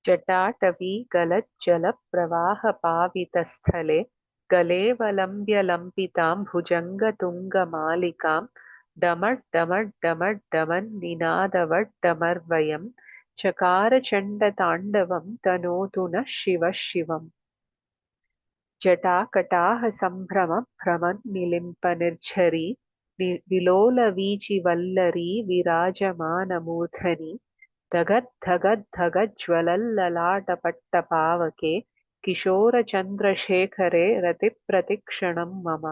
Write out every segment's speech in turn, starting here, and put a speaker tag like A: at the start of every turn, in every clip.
A: जटाटवी गलज्जलप्रवाहपावितस्थले गलेऽवलम्ब्य लम्बितां भुजङ्गतुङ्गमालिकां डमड्डमड्डमड्डमन्निनादवड्डमर्वयं चकारचण्डताण्डवं तनोतु नः शिवः शिवम्। जटाकटाहसम्भ्रमभ्रमन्निलिम्पनिर्झरी विलोलवीचिवल्लरी विराजमानमूर्धनि धगद्धगद्धगज्ज्वलल्ललाटपट्टपावके किशोरचन्द्रशेखरे रतिप्रतिक्षणं मम।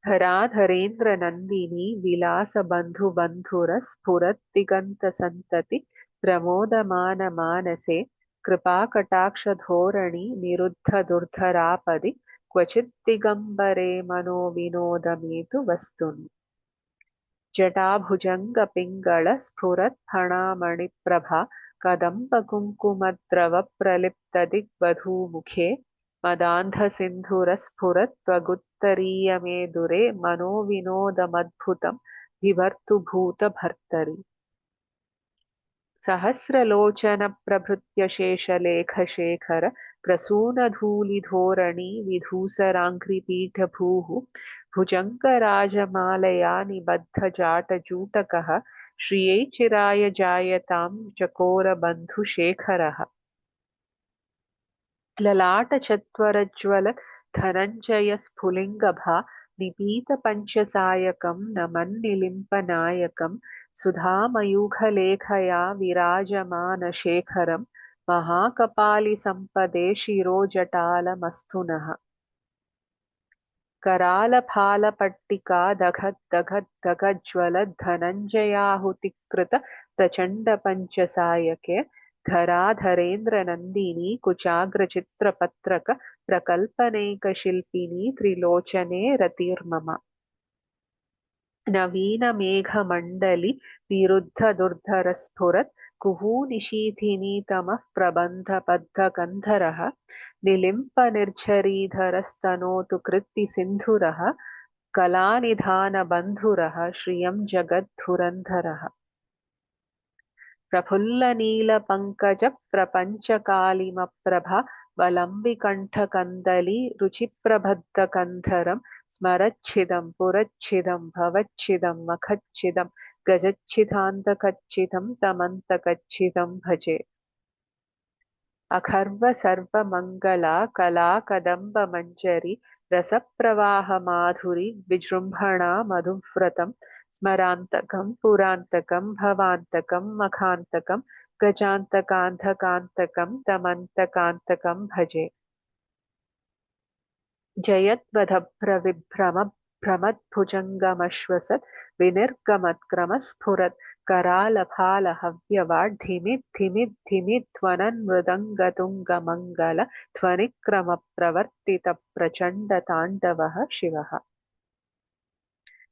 A: धराधरेन्द्रनन्दिनी विलासबन्धुबन्धुरस्फुरद्दिगन्तसन्तति प्रमोदमानमानसे कृपाकटाक्षधोरणि निरुद्धदुर्धरापदि क्वचिद्दिगम्बरे मनोविनोदमेतु वस्तुनि। जटाभुजङ्गपिङ्गळस्फुरत्फणामणिप्रभा कदम्बकुङ्कुमद्रवप्रलिप्तदिग्वधूमुखे मदान्धसिन्धुरस्फुरत्त्वगुत्तरीयमेदुरे मनोविनोदमद्भुतं बिभर्तु भूतभर्तरि। सहस्रलोचनप्रभृत्य शेषलेखशेखर प्रसूनधूलिधोರಣಿ विधूसराङ्घ्रिपीठभूः भुजङ्गराजमालया निबद्धजाटजूटकः श्रियै चिराय जायतां चकोरबन्धुशेखरः। ललाटचत्वरज्वलधनञ्जयस्फुलिङ्गभा निपीतपञ्चसायकं नमन्निलिम्पनायकं सुधामयूखलेखया विराजमानशेखरं महाकपालिसम्पदे शिरोजटालमस्तु नः। करालफालपट्टिका दघद्दघद्दघज्ज्वलद्धनञ्जयाहुतिकृत प्रचण्डपञ्चसायके धराधरेन्द्रनन्दिनी कुचाग्रचित्रपत्रक प्रकल्पनैकशिल्पिनी त्रिलोचने रतिर्मम। नवीनमेघमण्डलि विरुद्धदुर्धरस्फुरत् कुहूनिशीथिनीतमः प्रबन्धबद्धकन्धरः निलिम्पनिर्झरीधरस्तनोतु कृत्तिसिन्धुरः कलानिधानबन्धुरः श्रियं जगद्धुरन्धरः। प्रफुल्लनीलपङ्कजप्रपञ्चकालिमप्रभा वलम्बिकण्ठकन्दली रुचिप्रबद्धकन्धरं स्मरच्छिदं पुरच्छिदं भवच्छिदं मखच्छिदं गजच्छिदान्तकच्छिदं तमन्तकच्छिदं भजे। अखर्वसर्वमङ्गला कलाकदम्बमञ्जरी रसप्रवाहमाधुरी विजृम्भणा मधुव्रतं स्मरान्तकं पुरान्तकं भवान्तकं मखान्तकं गजान्तकान्धकान्तकं तमन्तकान्तकं भजे। जयद्वदभ्रविभ्रमभ्रमद्भुजङ्गमश्वसत् विनिर्गमत्क्रमस्फुरत् करालफालहव्यवाड्धिमिद्धिमिद्धिमिध्वनन्मृदङ्गतुङ्गमङ्गल ध्वनिक्रमप्रवर्तितप्रचण्डताण्डवः शिवः।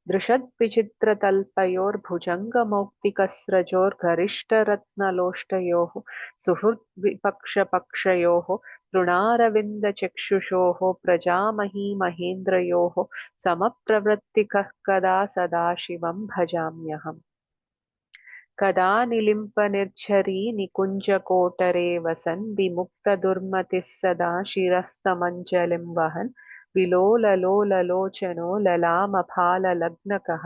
A: दृशद्विचित्रतल्पयोर्भुजङ्गमौक्तिकस्रजोर्गरिष्ठरत्नलोष्टयोः सुहृद्विपक्षपक्षयोः तृणारविन्दचक्षुषोः प्रजामहीमहेन्द्रयोः समप्रवृत्तिकः कदा सदाशिवं भजाम्यहम्। कदा निलिम्पनिर्झरी निकुञ्जकोटरे वसन् विमुक्तदुर्मतिः सदा शिरस्तमञ्जलिं वहन् विलोललोललोचनो ललामफाललग्नकः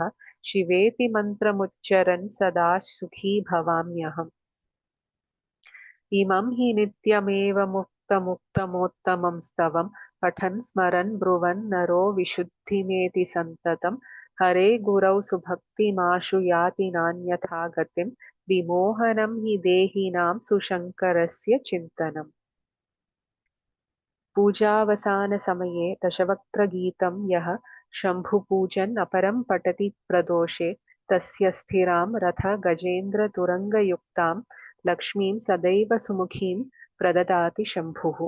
A: शिवेति मन्त्रमुच्चरन् सदा सुखी भवाम्यहम्। इमं हि नित्यमेव मुक्तमुक्तमोत्तमं स्तवं पठन् स्मरन् ब्रुवन् नरो विशुद्धिमेति सन्ततं हरे गुरौ सुभक्तिमाशु याति नान्यथा गतिं विमोहनं हि देहिनां सुशङ्करस्य चिन्तनम्। पूजावसानसमये दशवक्त्रगीतं यः शम्भुपूजन् अपरं पठति प्रदोषे तस्य स्थिरां रथ गजेन्द्रतुरङ्गयुक्तां लक्ष्मीं सदैव सुमुखीं प्रददाति शम्भुः।